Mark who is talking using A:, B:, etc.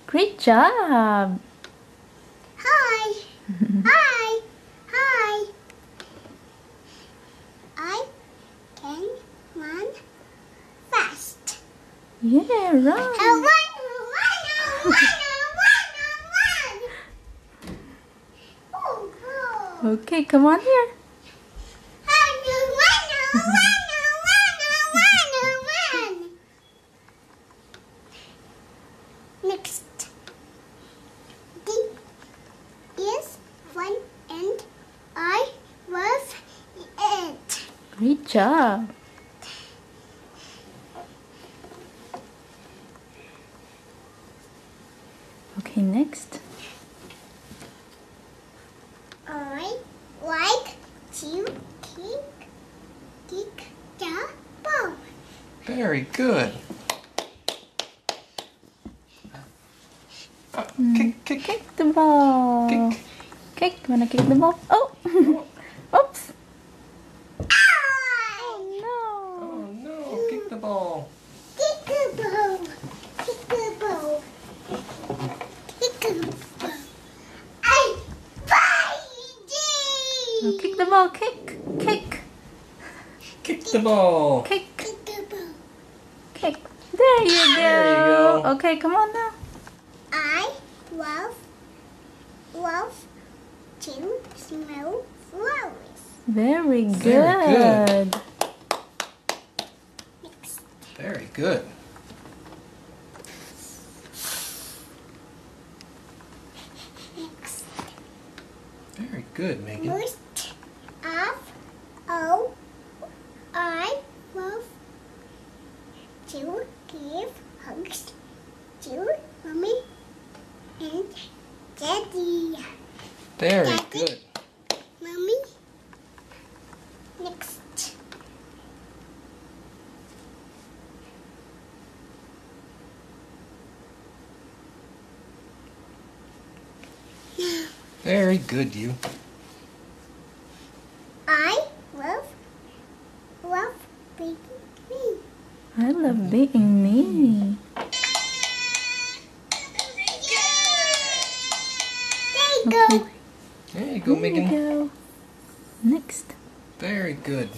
A: Great job.
B: Hi. Hi. Hi. I can run fast.
A: Yeah, run.
B: Run. Oh, go.
A: Okay, come on here.
B: Run. Next. This is fun and I love it.
A: Great job. Okay, next.
B: I like to kick the ball.
C: Very good. Kick.
A: Kick the ball.
C: Kick.
A: Kick. Wanna kick the ball? Oh! Oops!
B: Ah!
A: No!
C: Oh no, kick the ball.
B: Kick the ball. Kick the ball. Kick the ball. I
A: No, kick the ball. Kick. Kick.
C: Kick the ball.
A: Kick.
B: Kick the ball.
A: Kick. There you go.
C: There you go.
A: Okay, come on now.
B: I love to smell flowers.
A: Very good.
C: Very good.
B: Next.
C: Very good.
B: Next.
C: Very good, Megan.
B: Most of all, I love to give hugs to Mommy and Daddy.
C: Very
B: Daddy.
C: good.
B: Mommy. Next.
C: Very good, you.
B: I love being me.
A: I love being me.
B: There you
A: Okay.
B: go.
C: There you go,
A: There you
C: Megan.
A: go. Next.
C: Very good.